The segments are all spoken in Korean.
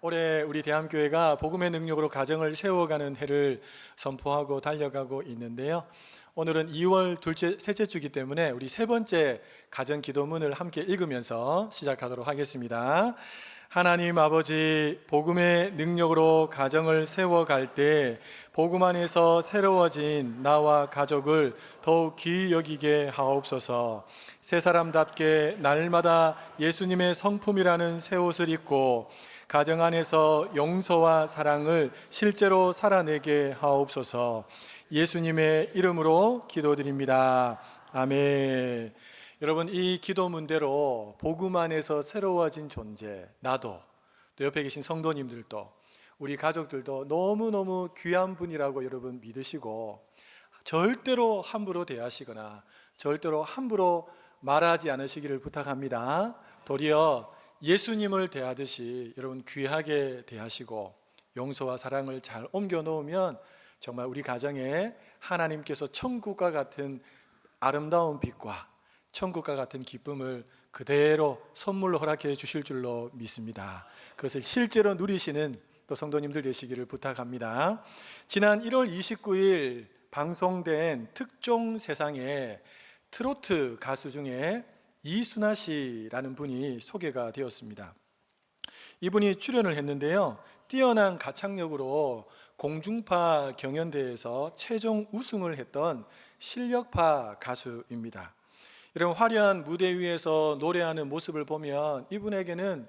올해 우리 대한교회가 복음의 능력으로 가정을 세워가는 해를 선포하고 달려가고 있는데요. 오늘은 2월 셋째 주기 때문에 우리 세 번째 가정 기도문을 함께 읽으면서 시작하도록 하겠습니다. 하나님 아버지, 복음의 능력으로 가정을 세워갈 때 복음 안에서 새로워진 나와 가족을 더욱 귀히 여기게 하옵소서. 새 사람답게 날마다 예수님의 성품이라는 새 옷을 입고 가정 안에서 용서와 사랑을 실제로 살아내게 하옵소서. 예수님의 이름으로 기도드립니다. 아멘. 여러분, 이 기도문대로 복음 안에서 새로워진 존재, 나도, 또 옆에 계신 성도님들도, 우리 가족들도 너무너무 귀한 분이라고 여러분 믿으시고 절대로 함부로 대하시거나 절대로 함부로 말하지 않으시기를 부탁합니다. 도리어 예수님을 대하듯이 여러분 귀하게 대하시고 용서와 사랑을 잘 옮겨 놓으면 정말 우리 가정에 하나님께서 천국과 같은 아름다운 빛과 천국과 같은 기쁨을 그대로 선물로 허락해 주실 줄로 믿습니다. 그것을 실제로 누리시는 또 성도님들 되시기를 부탁합니다. 지난 1월 29일 방송된 특종 세상에 트로트 가수 중에 이순아 씨라는 분이 소개가 되었습니다. 이분이 출연을 했는데요, 뛰어난 가창력으로 공중파 경연대회에서 최종 우승을 했던 실력파 가수입니다. 이런 화려한 무대 위에서 노래하는 모습을 보면 이분에게는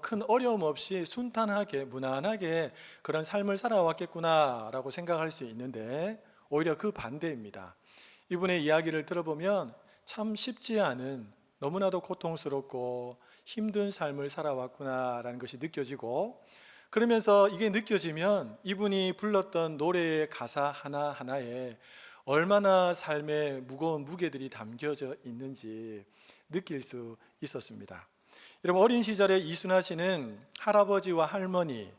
큰 어려움 없이 순탄하게 무난하게 그런 삶을 살아왔겠구나 라고 생각할 수 있는데, 오히려 그 반대입니다. 이분의 이야기를 들어보면 참 쉽지 않은, 너무나도 고통스럽고 힘든 삶을 살아왔구나 라는 것이 느껴지고, 그러면서 이게 느껴지면 이분이 불렀던 노래의 가사 하나하나에 얼마나 삶의 무거운 무게들이 담겨져 있는지 느낄 수 있었습니다. 여러분, 어린 시절에 이순아 씨는 할아버지와 할머니,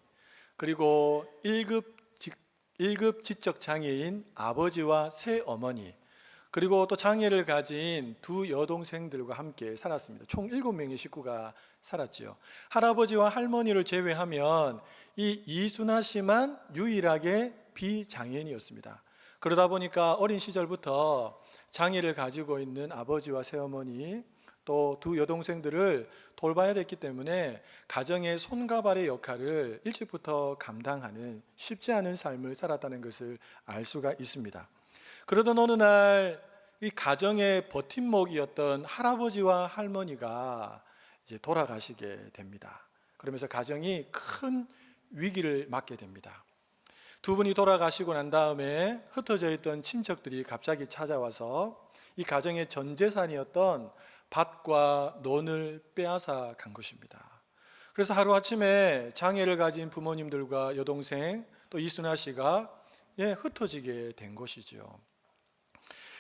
그리고 1급 지적 장애인 아버지와 새어머니, 그리고 또 장애를 가진 두 여동생들과 함께 살았습니다. 총 7명의 식구가 살았지요. 할아버지와 할머니를 제외하면 이 이순아 씨만 유일하게 비장애인이었습니다. 그러다 보니까 어린 시절부터 장애를 가지고 있는 아버지와 새어머니, 또 두 여동생들을 돌봐야 됐기 때문에 가정의 손과 발의 역할을 일찍부터 감당하는 쉽지 않은 삶을 살았다는 것을 알 수가 있습니다. 그러던 어느 날 이 가정의 버팀목이었던 할아버지와 할머니가 이제 돌아가시게 됩니다. 그러면서 가정이 큰 위기를 맞게 됩니다. 두 분이 돌아가시고 난 다음에 흩어져 있던 친척들이 갑자기 찾아와서 이 가정의 전 재산이었던 밭과 논을 빼앗아 간 것입니다. 그래서 하루아침에 장애를 가진 부모님들과 여동생 또 이순아 씨가 흩어지게 된 것이죠.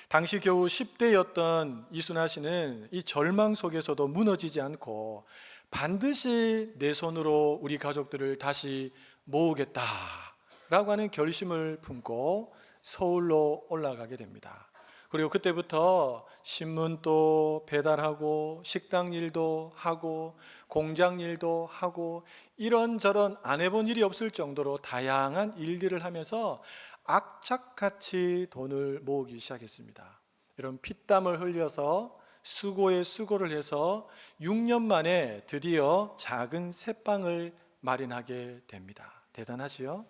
당시 겨우 10대였던 이순아 씨는 이 절망 속에서도 무너지지 않고 반드시 내 손으로 우리 가족들을 다시 모으겠다라고 하는 결심을 품고 서울로 올라가게 됩니다. 그리고 그때부터 신문도 배달하고 식당 일도 하고 공장 일도 하고 이런저런 안 해본 일이 없을 정도로 다양한 일들을 하면서 악착같이 돈을 모으기 시작했습니다. 이런 피땀을 흘려서 수고에 수고를 해서 6년 만에 드디어 작은 새방을 마련하게 됩니다. 대단하지요?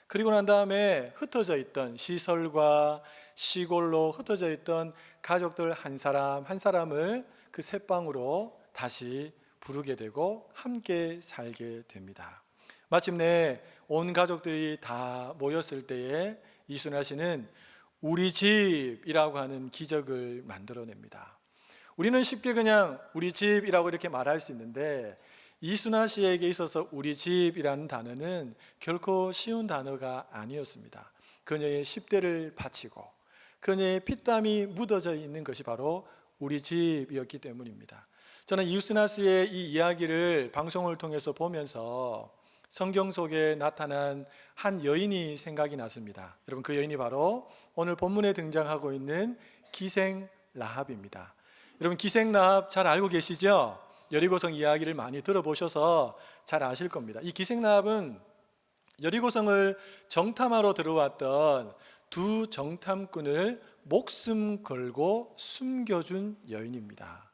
그리고 난 다음에 흩어져 있던 시설과 시골로 흩어져 있던 가족들 한 사람 한 사람을 그 새방으로 다시 부르게 되고 함께 살게 됩니다. 마침내 온 가족들이 다 모였을 때에 이순아 씨는 우리 집이라고 하는 기적을 만들어냅니다. 우리는 쉽게 그냥 우리 집이라고 이렇게 말할 수 있는데, 이순아 씨에게 있어서 우리 집이라는 단어는 결코 쉬운 단어가 아니었습니다. 그녀의 10대를 바치고 그녀의 피땀이 묻어져 있는 것이 바로 우리 집이었기 때문입니다. 저는 이순아 씨의 이 이야기를 방송을 통해서 보면서 성경 속에 나타난 한 여인이 생각이 났습니다. 여러분, 그 여인이 바로 오늘 본문에 등장하고 있는 기생 라합입니다. 여러분, 기생 라합 잘 알고 계시죠? 여리고성 이야기를 많이 들어보셔서 잘 아실 겁니다. 이 기생나합은 여리고성을 정탐하러 들어왔던 두 정탐꾼을 목숨 걸고 숨겨준 여인입니다.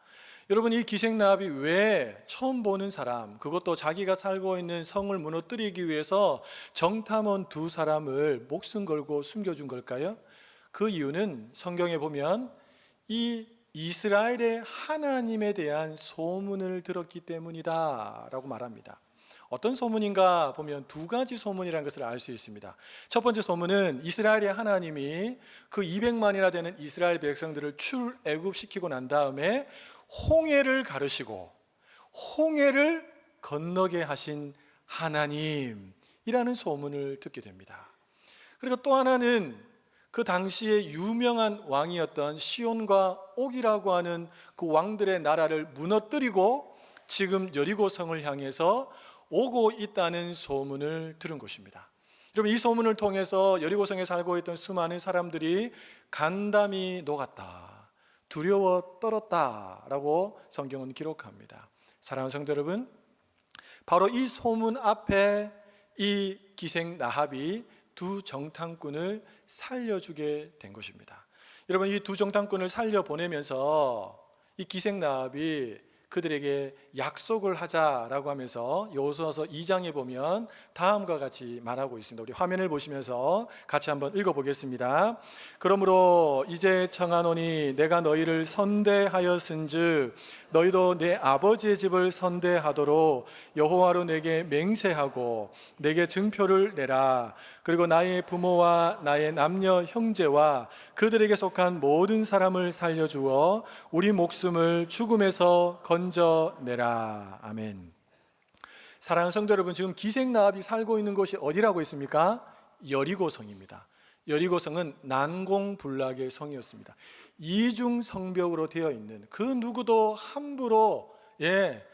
여러분, 이 기생나합이 왜 처음 보는 사람, 그것도 자기가 살고 있는 성을 무너뜨리기 위해서 정탐원 두 사람을 목숨 걸고 숨겨준 걸까요? 그 이유는 성경에 보면 이 이스라엘의 하나님에 대한 소문을 들었기 때문이다 라고 말합니다. 어떤 소문인가 보면 두 가지 소문이라는 것을 알 수 있습니다. 첫 번째 소문은 이스라엘의 하나님이 그 200만이나 되는 이스라엘 백성들을 출애굽시키고 난 다음에 홍해를 가르시고 홍해를 건너게 하신 하나님이라는 소문을 듣게 됩니다. 그리고 또 하나는 그 당시에 유명한 왕이었던 시온과 옥이라고 하는 그 왕들의 나라를 무너뜨리고 지금 여리고성을 향해서 오고 있다는 소문을 들은 것입니다. 여러분, 이 소문을 통해서 여리고성에 살고 있던 수많은 사람들이 간담이 녹았다, 두려워 떨었다라고 성경은 기록합니다. 사랑하는 성도 여러분, 바로 이 소문 앞에 이 기생 나합이 두 정탐꾼을 살려주게 된 것입니다. 여러분, 이 두 정탐꾼을 살려보내면서 이 기생 나합이 그들에게 약속을 하자라고 하면서 여호수아서 2장에 보면 다음과 같이 말하고 있습니다. 우리 화면을 보시면서 같이 한번 읽어보겠습니다. 그러므로 이제 청하노니 내가 너희를 선대하였은즉 너희도 내 아버지의 집을 선대하도록 여호와로 내게 맹세하고 내게 증표를 내라. 그리고 나의 부모와 나의 남녀 형제와 그들에게 속한 모든 사람을 살려주어 우리 목숨을 죽음에서 건져내라. 아멘. 사랑하는 성도 여러분, 지금 기생나합이 살고 있는 곳이 어디라고 있습니까? 여리고성입니다. 여리고성은 난공불락의 성이었습니다. 이중 성벽으로 되어 있는, 그 누구도 함부로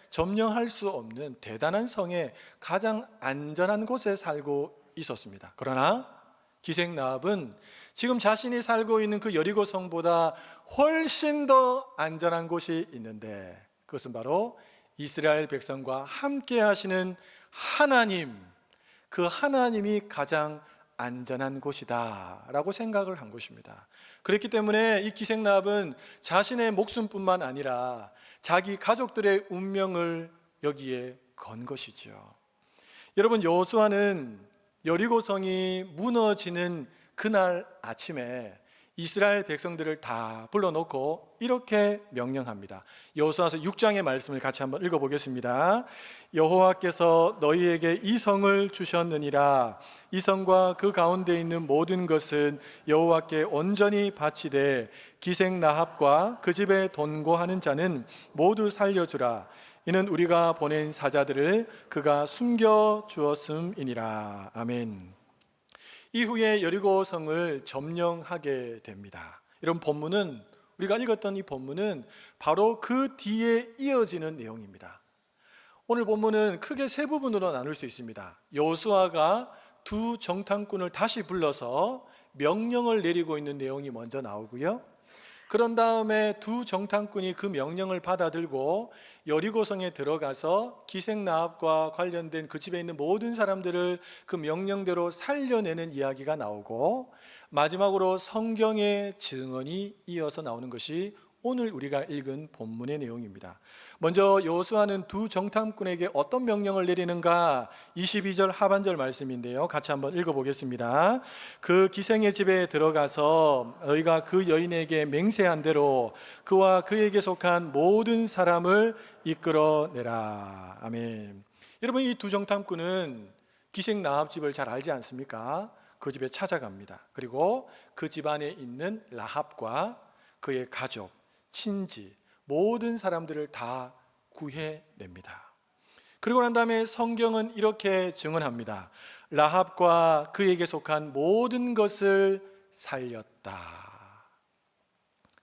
점령할 수 없는 대단한 성의 가장 안전한 곳에 살고 있었습니다. 그러나 기생나합은 지금 자신이 살고 있는 그 여리고성보다 훨씬 더 안전한 곳이 있는데, 그것은 바로 이스라엘 백성과 함께 하시는 하나님, 그 하나님이 가장 안전한 곳이다 라고 생각을 한 것입니다. 그렇기 때문에 이 기생나합은 자신의 목숨뿐만 아니라 자기 가족들의 운명을 여기에 건 것이죠. 여러분, 여호수아는 여리고성이 무너지는 그날 아침에 이스라엘 백성들을 다 불러놓고 이렇게 명령합니다. 여호수아서 6장의 말씀을 같이 한번 읽어보겠습니다. 여호와께서 너희에게 이 성을 주셨느니라. 이 성과 그 가운데 있는 모든 것은 여호와께 온전히 바치되 기생나합과 그 집에 돈고하는 자는 모두 살려주라. 이는 우리가 보낸 사자들을 그가 숨겨 주었음이니라. 아멘. 이후에 여리고성을 점령하게 됩니다. 이런 본문은, 우리가 읽었던 이 본문은 바로 그 뒤에 이어지는 내용입니다. 오늘 본문은 크게 세 부분으로 나눌 수 있습니다. 여호수아가 두 정탐꾼을 다시 불러서 명령을 내리고 있는 내용이 먼저 나오고요. 그런 다음에 두 정탐꾼이 그 명령을 받아들고 여리고성에 들어가서 기생나합과 관련된 그 집에 있는 모든 사람들을 그 명령대로 살려내는 이야기가 나오고, 마지막으로 성경의 증언이 이어서 나오는 것이 오늘 우리가 읽은 본문의 내용입니다. 먼저 여호수아는 두 정탐꾼에게 어떤 명령을 내리는가? 22절 하반절 말씀인데요, 같이 한번 읽어보겠습니다. 그 기생의 집에 들어가서 너희가 그 여인에게 맹세한 대로 그와 그에게 속한 모든 사람을 이끌어내라. 아멘. 여러분, 이 두 정탐꾼은 기생나합 집을 잘 알지 않습니까? 그 집에 찾아갑니다. 그리고 그 집 안에 있는 라합과 그의 가족, 친지, 모든 사람들을 다 구해냅니다. 그리고 난 다음에 성경은 이렇게 증언합니다. 라합과 그에게 속한 모든 것을 살렸다.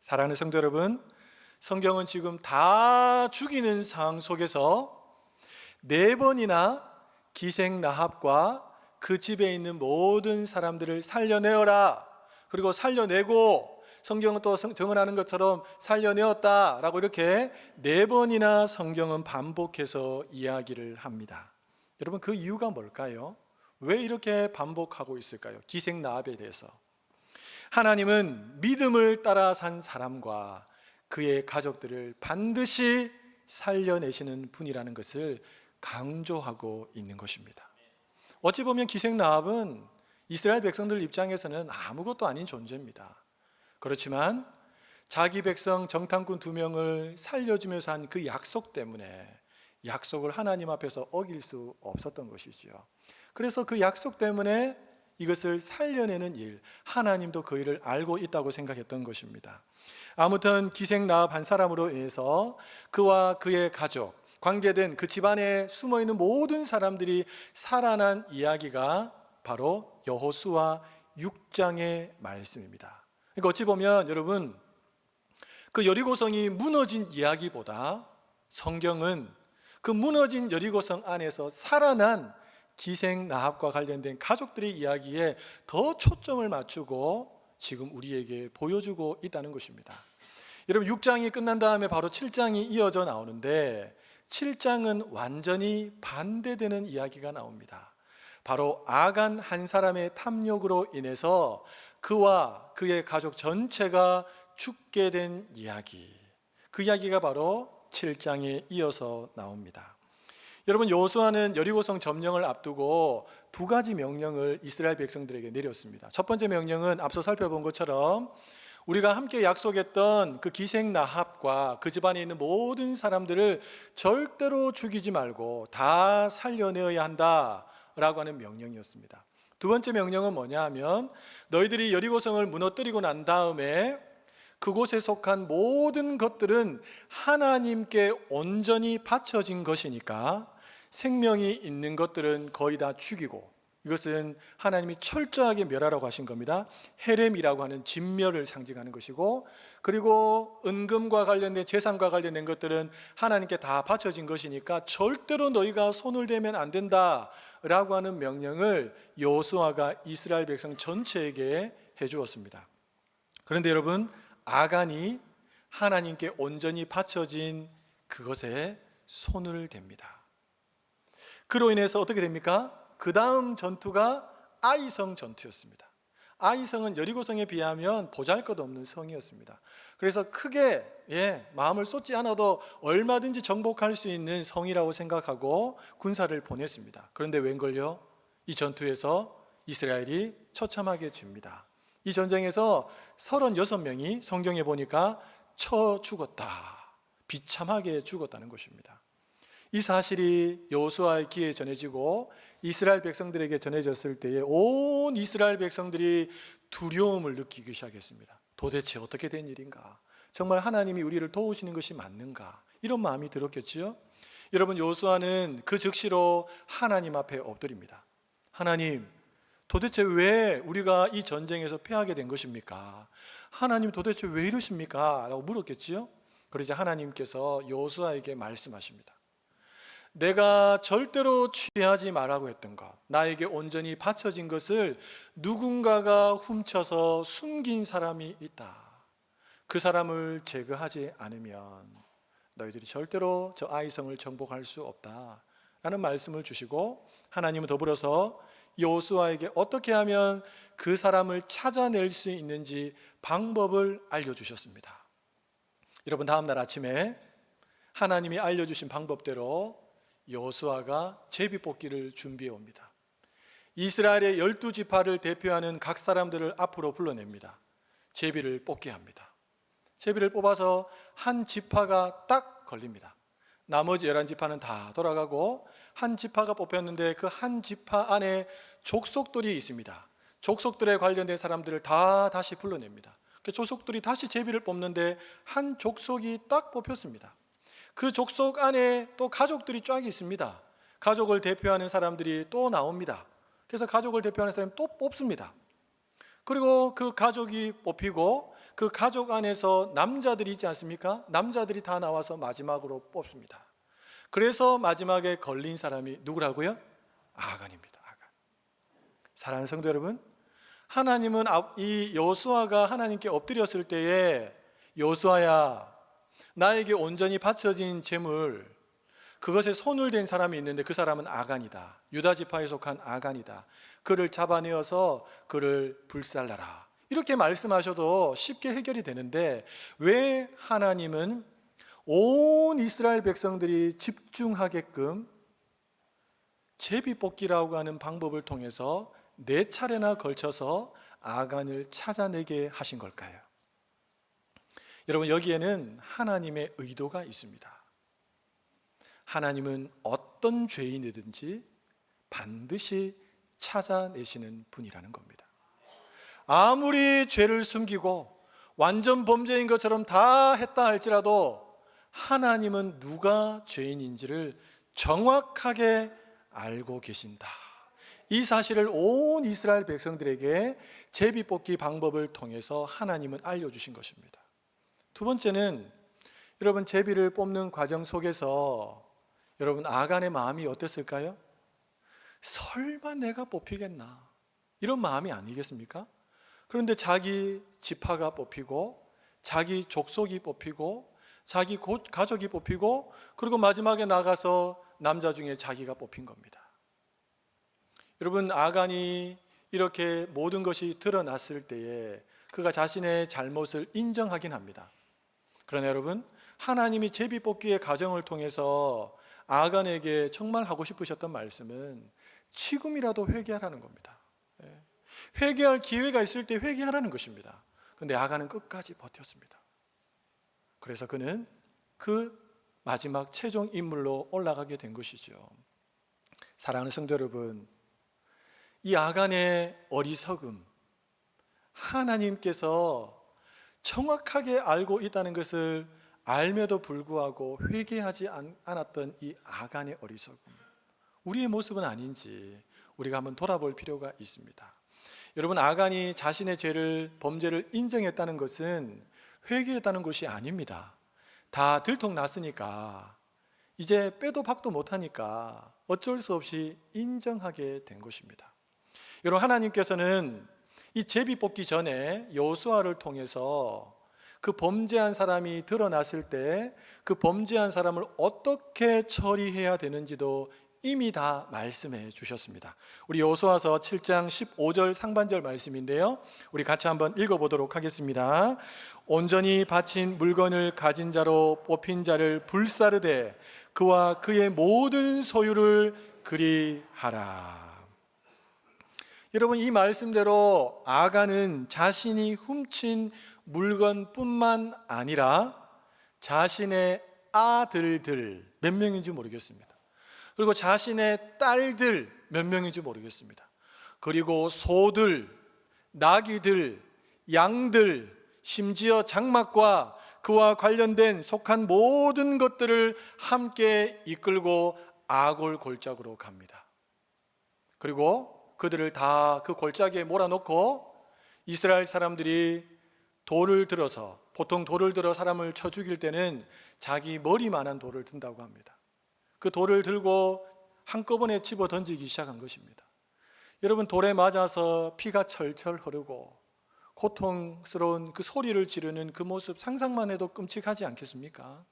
사랑하는 성도 여러분, 성경은 지금 다 죽이는 상황 속에서 4번이나 기생 라합과 그 집에 있는 모든 사람들을 살려내어라, 그리고 살려내고 성경은 또 증언하는 것처럼 살려내었다라고 이렇게 4번이나 성경은 반복해서 이야기를 합니다. 여러분, 그 이유가 뭘까요? 왜 이렇게 반복하고 있을까요? 기생나합에 대해서. 하나님은 믿음을 따라 산 사람과 그의 가족들을 반드시 살려내시는 분이라는 것을 강조하고 있는 것입니다. 어찌 보면 기생나합은 이스라엘 백성들 입장에서는 아무것도 아닌 존재입니다. 그렇지만 자기 백성 정탐꾼 2명을 살려주면서 한 그 약속 때문에 약속을 하나님 앞에서 어길 수 없었던 것이죠. 그래서 그 약속 때문에 이것을 살려내는 일, 하나님도 그 일을 알고 있다고 생각했던 것입니다. 아무튼 기생나합 한 사람으로 인해서 그와 그의 가족, 관계된 그 집안에 숨어있는 모든 사람들이 살아난 이야기가 바로 여호수아 6장의 말씀입니다. 그러니까 어찌 보면 여러분, 그 여리고성이 무너진 이야기보다 성경은 그 무너진 여리고성 안에서 살아난 기생나합과 관련된 가족들의 이야기에 더 초점을 맞추고 지금 우리에게 보여주고 있다는 것입니다. 여러분, 6장이 끝난 다음에 바로 7장이 이어져 나오는데 7장은 완전히 반대되는 이야기가 나옵니다. 바로 아간 한 사람의 탐욕으로 인해서 그와 그의 가족 전체가 죽게 된 이야기, 그 이야기가 바로 7장에 이어서 나옵니다. 여러분, 여호수아는 여리고성 점령을 앞두고 2가지 명령을 이스라엘 백성들에게 내렸습니다. 첫 번째 명령은 앞서 살펴본 것처럼 우리가 함께 약속했던 그 기생나합과 그 집안에 있는 모든 사람들을 절대로 죽이지 말고 다 살려내어야 한다라고 하는 명령이었습니다. 2번째 명령은 뭐냐 하면 너희들이 여리고성을 무너뜨리고 난 다음에 그곳에 속한 모든 것들은 하나님께 온전히 바쳐진 것이니까 생명이 있는 것들은 거의 다 죽이고, 이것은 하나님이 철저하게 멸하라고 하신 겁니다. 헤렘이라고 하는 진멸을 상징하는 것이고, 그리고 은금과 관련된 재산과 관련된 것들은 하나님께 다 바쳐진 것이니까 절대로 너희가 손을 대면 안 된다라고 하는 명령을 여호수아가 이스라엘 백성 전체에게 해주었습니다. 그런데 여러분, 아간이 하나님께 온전히 바쳐진 그것에 손을 댑니다. 그로 인해서 어떻게 됩니까? 그 다음 전투가 아이성 전투였습니다. 아이성은 여리고성에 비하면 보잘것없는 성이었습니다. 그래서 크게 마음을 쏟지 않아도 얼마든지 정복할 수 있는 성이라고 생각하고 군사를 보냈습니다. 그런데 웬걸요? 이 전투에서 이스라엘이 처참하게 집니다. 이 전쟁에서 36명이 성경에 보니까 쳐 죽었다, 비참하게 죽었다는 것입니다. 이 사실이 여호수아의 귀에 전해지고 이스라엘 백성들에게 전해졌을 때에 온 이스라엘 백성들이 두려움을 느끼기 시작했습니다. 도대체 어떻게 된 일인가? 정말 하나님이 우리를 도우시는 것이 맞는가? 이런 마음이 들었겠지요. 여러분, 여호수아는 그 즉시로 하나님 앞에 엎드립니다. 하나님, 도대체 왜 우리가 이 전쟁에서 패하게 된 것입니까? 하나님, 도대체 왜 이러십니까? 라고 물었겠지요. 그러자 하나님께서 여호수아에게 말씀하십니다. 내가 절대로 취하지 말라고 했던 것, 나에게 온전히 바쳐진 것을 누군가가 훔쳐서 숨긴 사람이 있다. 그 사람을 제거하지 않으면 너희들이 절대로 저 아이성을 정복할 수 없다 라는 말씀을 주시고, 하나님은 더불어서 여호수아에게 어떻게 하면 그 사람을 찾아낼 수 있는지 방법을 알려주셨습니다. 여러분, 다음 날 아침에 하나님이 알려주신 방법대로 여호수아가 제비뽑기를 준비해 옵니다. 이스라엘의 12지파를 대표하는 각 사람들을 앞으로 불러냅니다. 제비를 뽑게 합니다. 제비를 뽑아서 한 지파가 딱 걸립니다. 나머지 11지파는 다 돌아가고 한 지파가 뽑혔는데 그 한 지파 안에 족속들이 있습니다. 족속들에 관련된 사람들을 다 다시 불러냅니다. 그 족속들이 다시 제비를 뽑는데 한 족속이 딱 뽑혔습니다. 그 족속 안에 또 가족들이 쫙 있습니다. 가족을 대표하는 사람들이 또 나옵니다. 그래서 가족을 대표하는 사람이 또 뽑습니다. 그리고 그 가족이 뽑히고 그 가족 안에서 남자들이 있지 않습니까? 남자들이 다 나와서 마지막으로 뽑습니다. 그래서 마지막에 걸린 사람이 누구라고요? 아간입니다. 아간. 사랑하는 성도 여러분, 하나님은 이 여호수아가 하나님께 엎드렸을 때에 여호수아야, 나에게 온전히 바쳐진 재물, 그것에 손을 댄 사람이 있는데 그 사람은 아간이다. 유다 지파에 속한 아간이다. 그를 잡아내어서 그를 불살라라. 이렇게 말씀하셔도 쉽게 해결이 되는데 왜 하나님은 온 이스라엘 백성들이 집중하게끔 제비뽑기라고 하는 방법을 통해서 4차례나 걸쳐서 아간을 찾아내게 하신 걸까요? 여러분, 여기에는 하나님의 의도가 있습니다. 하나님은 어떤 죄인이든지 반드시 찾아내시는 분이라는 겁니다. 아무리 죄를 숨기고 완전 범죄인 것처럼 다 했다 할지라도 하나님은 누가 죄인인지를 정확하게 알고 계신다. 이 사실을 온 이스라엘 백성들에게 제비뽑기 방법을 통해서 하나님은 알려주신 것입니다. 두 번째는 여러분, 제비를 뽑는 과정 속에서 여러분, 아간의 마음이 어땠을까요? 설마 내가 뽑히겠나? 이런 마음이 아니겠습니까? 그런데 자기 지파가 뽑히고 자기 족속이 뽑히고 자기 가족이 뽑히고 그리고 마지막에 나가서 남자 중에 자기가 뽑힌 겁니다. 여러분, 아간이 이렇게 모든 것이 드러났을 때에 그가 자신의 잘못을 인정하긴 합니다. 그러나 여러분, 하나님이 제비뽑기의 과정을 통해서 아간에게 정말 하고 싶으셨던 말씀은 지금이라도 회개하라는 겁니다. 회개할 기회가 있을 때 회개하라는 것입니다. 그런데 아간은 끝까지 버텼습니다. 그래서 그는 그 마지막 최종 인물로 올라가게 된 것이죠. 사랑하는 성도 여러분, 이 아간의 어리석음, 하나님께서 정확하게 알고 있다는 것을 알며도 불구하고 회개하지 않았던 이 아간의 어리석음, 우리의 모습은 아닌지 우리가 한번 돌아볼 필요가 있습니다. 여러분, 아간이 자신의 범죄를 인정했다는 것은 회개했다는 것이 아닙니다. 다 들통났으니까 이제 빼도 박도 못하니까 어쩔 수 없이 인정하게 된 것입니다. 여러분, 하나님께서는 이 제비뽑기 전에 여호수아를 통해서 그 범죄한 사람이 드러났을 때 그 범죄한 사람을 어떻게 처리해야 되는지도 이미 다 말씀해 주셨습니다. 우리 여호수아서 7장 15절 상반절 말씀인데요, 우리 같이 한번 읽어보도록 하겠습니다. 온전히 바친 물건을 가진 자로 뽑힌 자를 불사르되 그와 그의 모든 소유를 그리하라. 여러분, 이 말씀대로 아간은 자신이 훔친 물건뿐만 아니라 자신의 아들들 몇 명인지 모르겠습니다. 그리고 자신의 딸들 몇 명인지 모르겠습니다. 그리고 소들, 나귀들, 양들, 심지어 장막과 그와 관련된 속한 모든 것들을 함께 이끌고 아골 골짜기로 갑니다. 그리고 그들을 다 그 골짜기에 몰아넣고 이스라엘 사람들이 돌을 들어서, 보통 돌을 들어 사람을 쳐 죽일 때는 자기 머리만한 돌을 든다고 합니다. 그 돌을 들고 한꺼번에 집어 던지기 시작한 것입니다. 여러분, 돌에 맞아서 피가 철철 흐르고 고통스러운 그 소리를 지르는 그 모습 상상만 해도 끔찍하지 않겠습니까?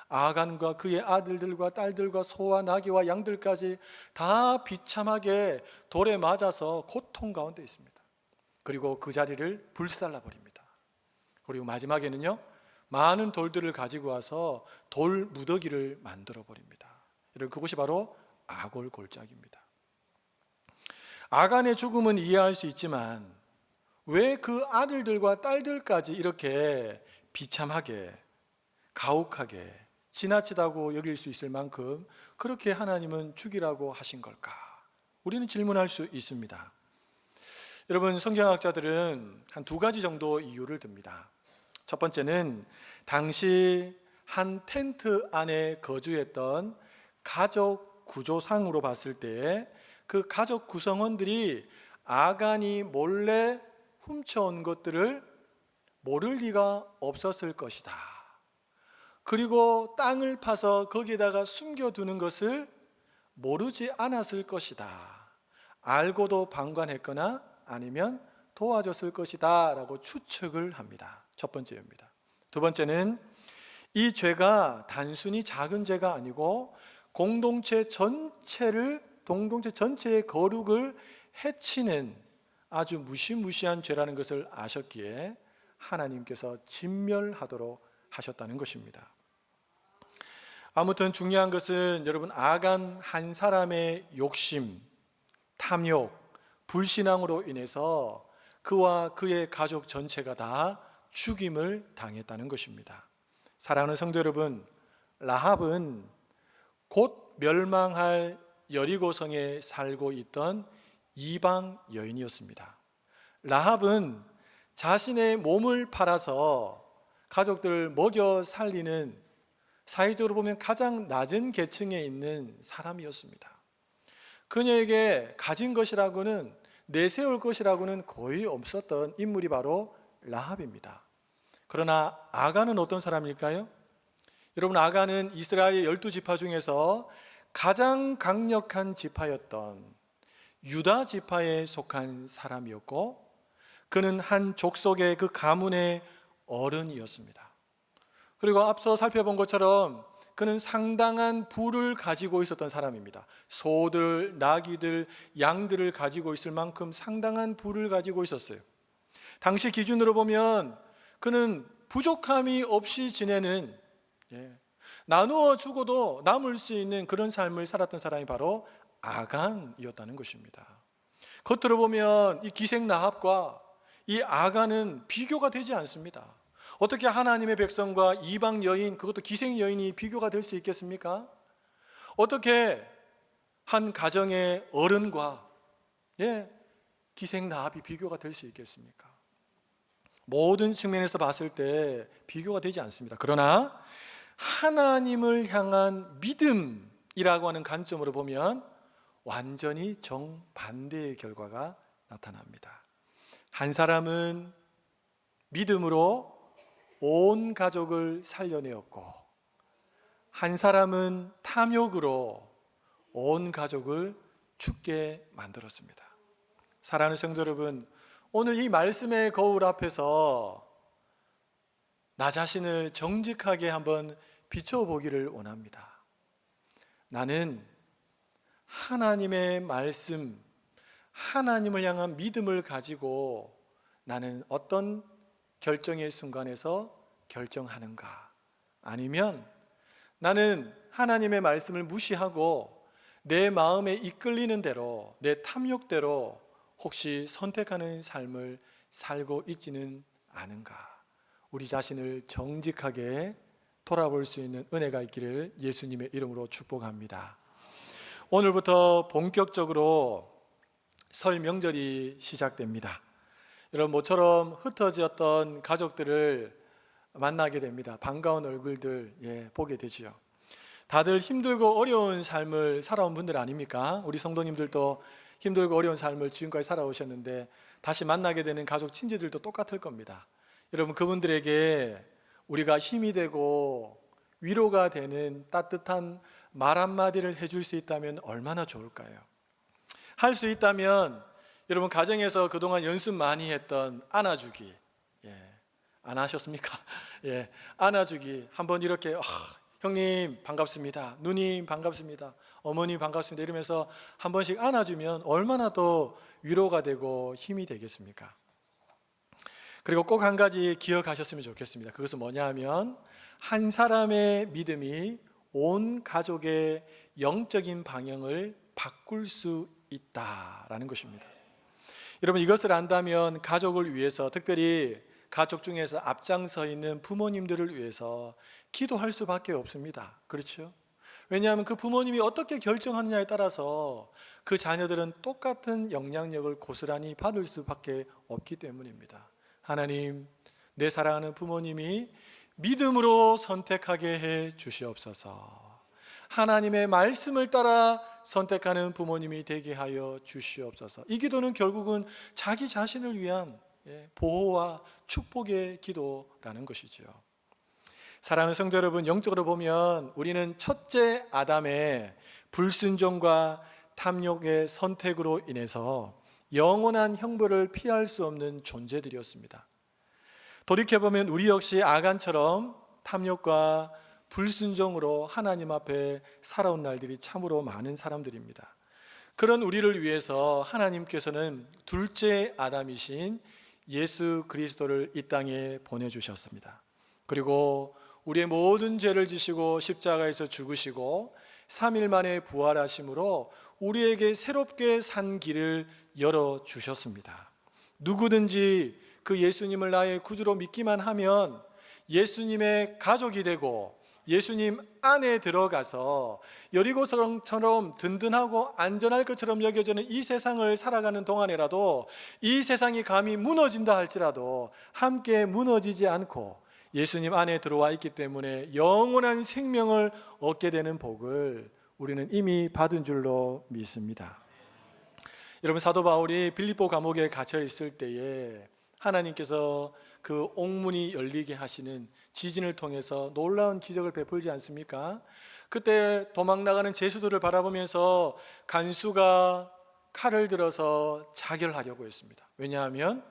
아간과 그의 아들들과 딸들과 소와 나귀와 양들까지 다 비참하게 돌에 맞아서 고통 가운데 있습니다. 그리고 그 자리를 불살라 버립니다. 그리고 마지막에는요, 많은 돌들을 가지고 와서 돌 무더기를 만들어 버립니다. 여러분, 그곳이 바로 아골 골짜기입니다. 아간의 죽음은 이해할 수 있지만 왜 그 아들들과 딸들까지 이렇게 비참하게, 가혹하게, 지나치다고 여길 수 있을 만큼 그렇게 하나님은 죽이라고 하신 걸까? 우리는 질문할 수 있습니다. 여러분, 성경학자들은 한 2가지 정도 이유를 듭니다. 첫 번째는 당시 한 텐트 안에 거주했던 가족 구조상으로 봤을 때 그 가족 구성원들이 아간이 몰래 훔쳐온 것들을 모를 리가 없었을 것이다. 그리고 땅을 파서 거기에다가 숨겨두는 것을 모르지 않았을 것이다. 알고도 방관했거나 아니면 도와줬을 것이다 라고 추측을 합니다. 첫 번째입니다. 두 번째는 이 죄가 단순히 작은 죄가 아니고 공동체 전체의 거룩을 해치는 아주 무시무시한 죄라는 것을 아셨기에 하나님께서 진멸하도록 하셨다는 것입니다. 아무튼 중요한 것은 여러분, 아간 한 사람의 욕심, 탐욕, 불신앙으로 인해서 그와 그의 가족 전체가 다 죽임을 당했다는 것입니다. 사랑하는 성도 여러분, 라합은 곧 멸망할 여리고성에 살고 있던 이방 여인이었습니다. 라합은 자신의 몸을 팔아서 가족들을 먹여 살리는 사회적으로 보면 가장 낮은 계층에 있는 사람이었습니다. 그녀에게 가진 것이라고는, 내세울 것이라고는 거의 없었던 인물이 바로 라합입니다. 그러나 아간은 어떤 사람일까요? 여러분, 아간은 이스라엘 12지파 중에서 가장 강력한 지파였던 유다 지파에 속한 사람이었고, 그는 한 족속의 그 가문의 어른이었습니다. 그리고 앞서 살펴본 것처럼 그는 상당한 부를 가지고 있었던 사람입니다. 소들, 나귀들, 양들을 가지고 있을 만큼 상당한 부를 가지고 있었어요. 당시 기준으로 보면 그는 부족함이 없이 지내는, 나누어 주고도 남을 수 있는 그런 삶을 살았던 사람이 바로 아간이었다는 것입니다. 겉으로 보면 이 기생 라합과 이 아간은 비교가 되지 않습니다. 어떻게 하나님의 백성과 이방 여인, 그것도 기생 여인이 비교가 될 수 있겠습니까? 어떻게 한 가정의 어른과 기생 라합이 비교가 될 수 있겠습니까? 모든 측면에서 봤을 때 비교가 되지 않습니다. 그러나 하나님을 향한 믿음이라고 하는 관점으로 보면 완전히 정반대의 결과가 나타납니다. 한 사람은 믿음으로 온 가족을 살려내었고, 한 사람은 탐욕으로 온 가족을 죽게 만들었습니다. 사랑하는 성도 여러분, 오늘 이 말씀의 거울 앞에서 나 자신을 정직하게 한번 비춰보기를 원합니다. 나는 하나님의 말씀, 하나님을 향한 믿음을 가지고 나는 어떤 결정의 순간에서 결정하는가? 아니면 나는 하나님의 말씀을 무시하고 내 마음에 이끌리는 대로, 내 탐욕대로 혹시 선택하는 삶을 살고 있지는 않은가? 우리 자신을 정직하게 돌아볼 수 있는 은혜가 있기를 예수님의 이름으로 축복합니다. 오늘부터 본격적으로 설 명절이 시작됩니다. 여러분, 모처럼 흩어졌던 가족들을 만나게 됩니다. 반가운 얼굴들 보게 되죠. 다들 힘들고 어려운 삶을 살아온 분들 아닙니까? 우리 성도님들도 힘들고 어려운 삶을 지금까지 살아오셨는데 다시 만나게 되는 가족 친지들도 똑같을 겁니다. 여러분, 그분들에게 우리가 힘이 되고 위로가 되는 따뜻한 말 한마디를 해줄 수 있다면 얼마나 좋을까요? 할 수 있다면 여러분, 가정에서 그동안 연습 많이 했던 안아주기, 안 하셨습니까? 안아주기 한번 이렇게 형님 반갑습니다, 누님 반갑습니다, 어머니 반갑습니다 이러면서 한 번씩 안아주면 얼마나 더 위로가 되고 힘이 되겠습니까? 그리고 꼭 한 가지 기억하셨으면 좋겠습니다. 그것은 뭐냐 하면 한 사람의 믿음이 온 가족의 영적인 방향을 바꿀 수 있다라는 것입니다. 여러분, 이것을 안다면 가족을 위해서, 특별히 가족 중에서 앞장서 있는 부모님들을 위해서 기도할 수밖에 없습니다. 그렇죠? 왜냐하면 그 부모님이 어떻게 결정하느냐에 따라서 그 자녀들은 똑같은 영향력을 고스란히 받을 수밖에 없기 때문입니다. 하나님, 내 사랑하는 부모님이 믿음으로 선택하게 해 주시옵소서. 하나님의 말씀을 따라 선택하는 부모님이 되게 하여 주시옵소서. 이 기도는 결국은 자기 자신을 위한 보호와 축복의 기도라는 것이죠. 사랑하는 성도 여러분, 영적으로 보면 우리는 첫째 아담의 불순종과 탐욕의 선택으로 인해서 영원한 형벌을 피할 수 없는 존재들이었습니다. 돌이켜보면 우리 역시 아간처럼 탐욕과 불순종으로 하나님 앞에 살아온 날들이 참으로 많은 사람들입니다. 그런 우리를 위해서 하나님께서는 둘째 아담이신 예수 그리스도를 이 땅에 보내주셨습니다. 그리고 우리의 모든 죄를 지시고 십자가에서 죽으시고 3일 만에 부활하심으로 우리에게 새롭게 산 길을 열어주셨습니다. 누구든지 그 예수님을 나의 구주로 믿기만 하면 예수님의 가족이 되고 예수님 안에 들어가서 여리고성처럼 든든하고 안전할 것처럼 여겨지는 이 세상을 살아가는 동안에라도 이 세상이 감히 무너진다 할지라도 함께 무너지지 않고 예수님 안에 들어와 있기 때문에 영원한 생명을 얻게 되는 복을 우리는 이미 받은 줄로 믿습니다. 여러분, 사도 바울이 빌립보 감옥에 갇혀 있을 때에 하나님께서 그 옥문이 열리게 하시는 지진을 통해서 놀라운 기적을 베풀지 않습니까? 그때 도망 나가는 죄수들을 바라보면서 간수가 칼을 들어서 자결하려고 했습니다. 왜냐하면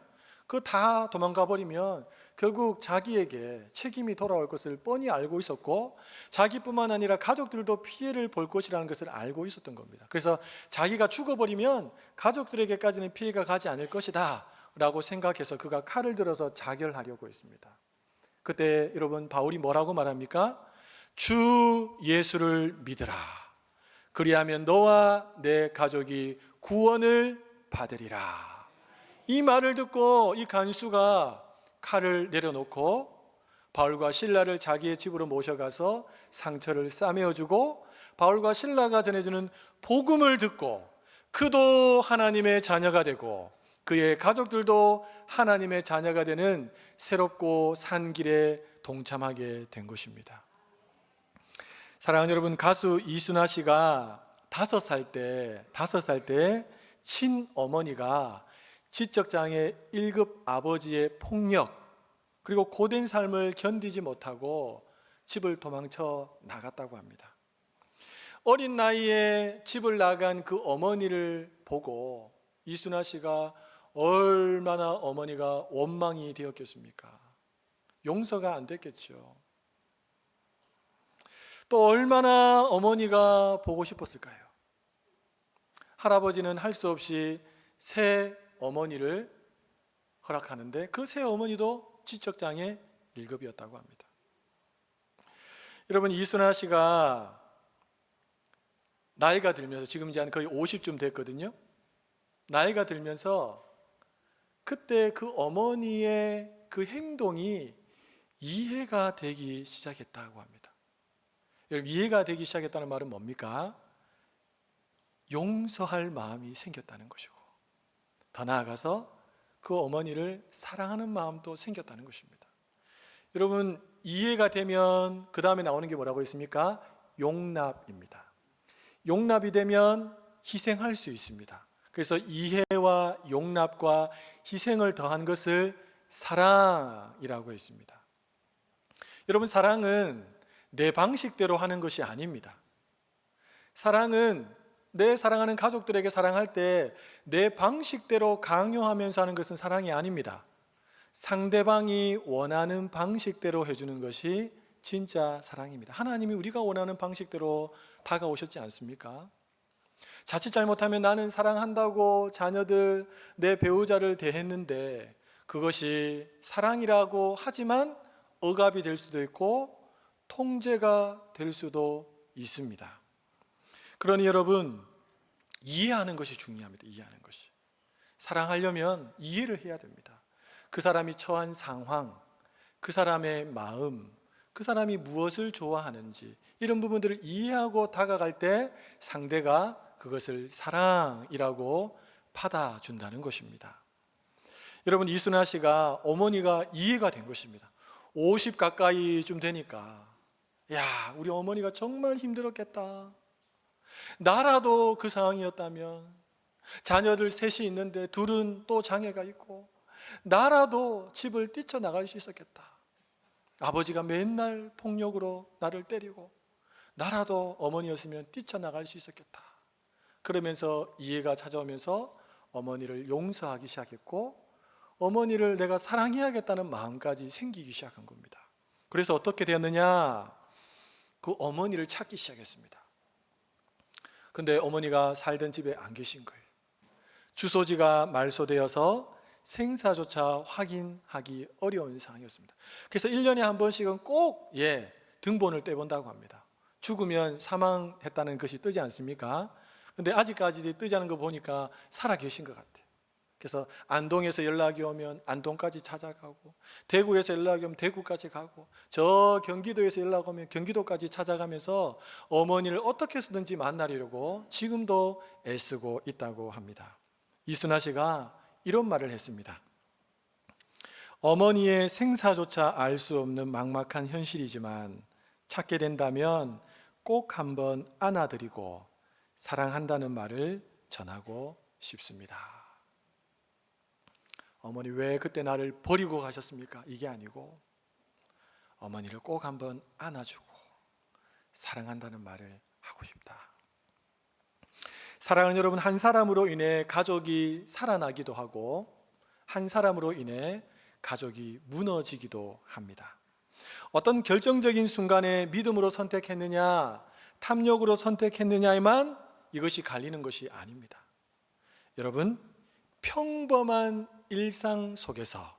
그 다 도망가 버리면 결국 자기에게 책임이 돌아올 것을 뻔히 알고 있었고 자기뿐만 아니라 가족들도 피해를 볼 것이라는 것을 알고 있었던 겁니다. 그래서 자기가 죽어버리면 가족들에게까지는 피해가 가지 않을 것이다 라고 생각해서 그가 칼을 들어서 자결하려고 했습니다. 그때 여러분 바울이 뭐라고 말합니까? 주 예수를 믿으라. 그리하면 너와 내 가족이 구원을 받으리라. 이 말을 듣고 이 간수가 칼을 내려놓고 바울과 실라를 자기의 집으로 모셔가서 상처를 싸매어주고 바울과 실라가 전해주는 복음을 듣고 그도 하나님의 자녀가 되고 그의 가족들도 하나님의 자녀가 되는 새롭고 산 길에 동참하게 된 것입니다. 사랑하는 여러분, 가수 이순아 씨가 5살 때 친어머니가 지적장애 1급 아버지의 폭력 그리고 고된 삶을 견디지 못하고 집을 도망쳐 나갔다고 합니다. 어린 나이에 집을 나간 그 어머니를 보고 이순아 씨가 얼마나 어머니가 원망이 되었겠습니까? 용서가 안 됐겠죠. 또 얼마나 어머니가 보고 싶었을까요? 할아버지는 할 수 없이 새 어머니를 허락하는데 그 새 어머니도 지적장애 1급이었다고 합니다. 여러분, 이순아 씨가 나이가 들면서 지금 이제 거의 50쯤 됐거든요. 나이가 들면서 그때 그 어머니의 그 행동이 이해가 되기 시작했다고 합니다. 여러분, 이해가 되기 시작했다는 말은 뭡니까? 용서할 마음이 생겼다는 것이고 더 나아가서 그 어머니를 사랑하는 마음도 생겼다는 것입니다. 여러분, 이해가 되면 그 다음에 나오는 게 뭐라고 했습니까? 용납입니다. 용납이 되면 희생할 수 있습니다. 그래서 이해와 용납과 희생을 더한 것을 사랑이라고 했습니다. 여러분, 사랑은 내 방식대로 하는 것이 아닙니다. 사랑은 내 사랑하는 가족들에게 사랑할 때 내 방식대로 강요하면서 하는 것은 사랑이 아닙니다. 상대방이 원하는 방식대로 해주는 것이 진짜 사랑입니다. 하나님이 우리가 원하는 방식대로 다가오셨지 않습니까? 자칫 잘못하면 나는 사랑한다고 자녀들, 내 배우자를 대했는데 그것이 사랑이라고 하지만 억압이 될 수도 있고 통제가 될 수도 있습니다. 그러니 여러분, 이해하는 것이 중요합니다. 이해하는 것이. 사랑하려면 이해를 해야 됩니다. 그 사람이 처한 상황, 그 사람의 마음, 그 사람이 무엇을 좋아하는지 이런 부분들을 이해하고 다가갈 때 상대가 그것을 사랑이라고 받아준다는 것입니다. 여러분, 이순아 씨가 어머니가 이해가 된 것입니다. 50 가까이 좀 되니까 야, 우리 어머니가 정말 힘들었겠다. 나라도 그 상황이었다면 자녀들 셋이 있는데 둘은 또 장애가 있고 나라도 집을 뛰쳐나갈 수 있었겠다. 아버지가 맨날 폭력으로 나를 때리고 나라도 어머니였으면 뛰쳐나갈 수 있었겠다. 그러면서 이해가 찾아오면서 어머니를 용서하기 시작했고 어머니를 내가 사랑해야겠다는 마음까지 생기기 시작한 겁니다. 그래서 어떻게 되었느냐? 그 어머니를 찾기 시작했습니다. 근데 어머니가 살던 집에 안 계신 거예요. 주소지가 말소되어서 생사조차 확인하기 어려운 상황이었습니다. 그래서 1년에 한 번씩은 꼭 등본을 떼본다고 합니다. 죽으면 사망했다는 것이 뜨지 않습니까? 근데 아직까지 뜨지 않은 거 보니까 살아 계신 것 같아요. 그래서 안동에서 연락이 오면 안동까지 찾아가고, 대구에서 연락이 오면 대구까지 가고, 저 경기도에서 연락 오면 경기도까지 찾아가면서 어머니를 어떻게 해서든지 만나려고 지금도 애쓰고 있다고 합니다. 이순아 씨가 이런 말을 했습니다. 어머니의 생사조차 알 수 없는 막막한 현실이지만 찾게 된다면 꼭 한번 안아드리고 사랑한다는 말을 전하고 싶습니다. 어머니 왜 그때 나를 버리고 가셨습니까? 이게 아니고 어머니를 꼭 한번 안아주고 사랑한다는 말을 하고 싶다. 사랑하는 여러분, 한 사람으로 인해 가족이 살아나기도 하고 한 사람으로 인해 가족이 무너지기도 합니다. 어떤 결정적인 순간에 믿음으로 선택했느냐 탐욕으로 선택했느냐에만 이것이 갈리는 것이 아닙니다. 여러분, 평범한 일상 속에서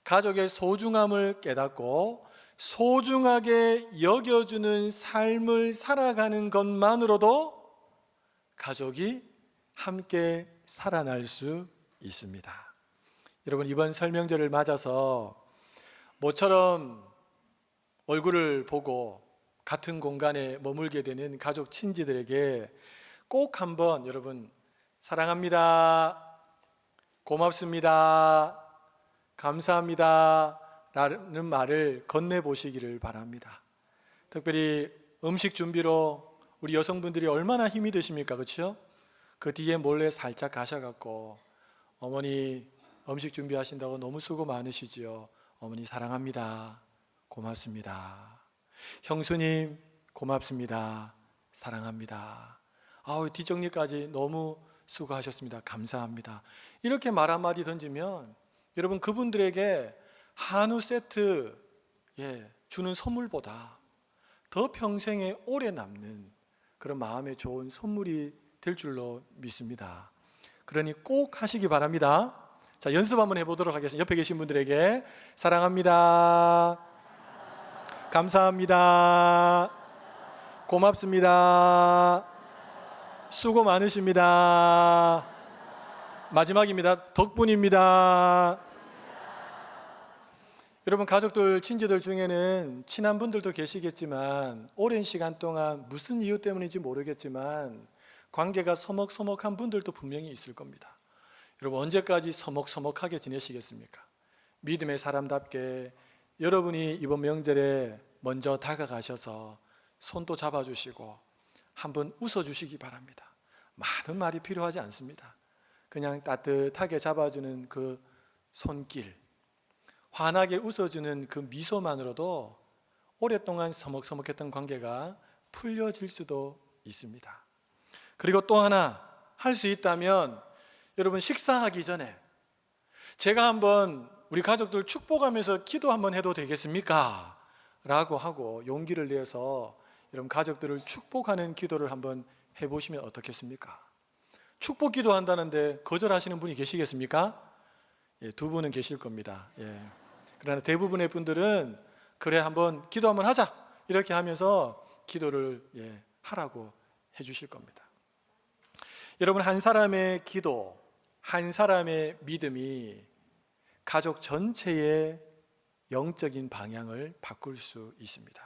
가족의 소중함을 깨닫고 소중하게 여겨주는 삶을 살아가는 것만으로도 가족이 함께 살아날 수 있습니다. 여러분, 이번 설명절을 맞아서 모처럼 얼굴을 보고 같은 공간에 머물게 되는 가족 친지들에게 꼭 한번 여러분 사랑합니다, 고맙습니다, 감사합니다 라는 말을 건네보시기를 바랍니다. 특별히 음식 준비로 우리 여성분들이 얼마나 힘이 드십니까? 그렇죠? 그 뒤에 몰래 살짝 가셔갖고 어머니 음식 준비하신다고 너무 수고 많으시지요. 어머니 사랑합니다, 고맙습니다. 형수님 고맙습니다, 사랑합니다. 뒷정리까지 너무 수고하셨습니다, 감사합니다. 이렇게 말 한마디 던지면 여러분 그분들에게 한우 세트 주는 선물보다 더 평생에 오래 남는 그런 마음에 좋은 선물이 될 줄로 믿습니다. 그러니 꼭 하시기 바랍니다. 자, 연습 한번 해보도록 하겠습니다. 옆에 계신 분들에게 사랑합니다, 감사합니다, 고맙습니다, 수고 많으십니다, 마지막입니다, 덕분입니다. 여러분, 가족들, 친지들 중에는 친한 분들도 계시겠지만 오랜 시간 동안 무슨 이유 때문인지 모르겠지만 관계가 서먹서먹한 분들도 분명히 있을 겁니다. 여러분, 언제까지 서먹서먹하게 지내시겠습니까? 믿음의 사람답게 여러분이 이번 명절에 먼저 다가가셔서 손도 잡아주시고 한번 웃어주시기 바랍니다. 많은 말이 필요하지 않습니다. 그냥 따뜻하게 잡아주는 그 손길, 환하게 웃어주는 그 미소만으로도 오랫동안 서먹서먹했던 관계가 풀려질 수도 있습니다. 그리고 또 하나 할 수 있다면 여러분, 식사하기 전에 제가 한번 우리 가족들 축복하면서 기도 한번 해도 되겠습니까? 라고 하고 용기를 내서 여러분 가족들을 축복하는 기도를 한번 해보시면 어떻겠습니까? 축복 기도한다는데 거절하시는 분이 계시겠습니까? 두 분은 계실 겁니다. 그러나 대부분의 분들은 그래 한번 기도 한번 하자 이렇게 하면서 기도를 하라고 해주실 겁니다. 여러분, 한 사람의 기도, 한 사람의 믿음이 가족 전체의 영적인 방향을 바꿀 수 있습니다.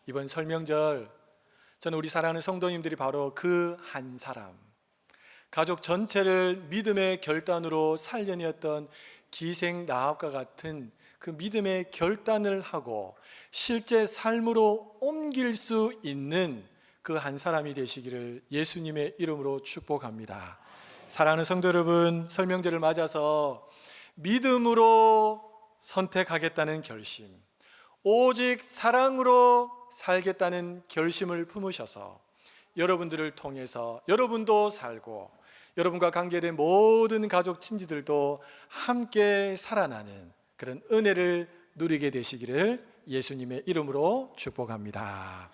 이번 설명절 저는 우리 사랑하는 성도님들이 바로 그 한 사람, 가족 전체를 믿음의 결단으로 살려내었던 기생 라합과 같은 그 믿음의 결단을 하고 실제 삶으로 옮길 수 있는 그 한 사람이 되시기를 예수님의 이름으로 축복합니다. 사랑하는 성도 여러분, 설명절을 맞아서 믿음으로 선택하겠다는 결심, 오직 사랑으로 살겠다는 결심을 품으셔서 여러분들을 통해서 여러분도 살고 여러분과 관계된 모든 가족 친지들도 함께 살아나는 그런 은혜를 누리게 되시기를 예수님의 이름으로 축복합니다.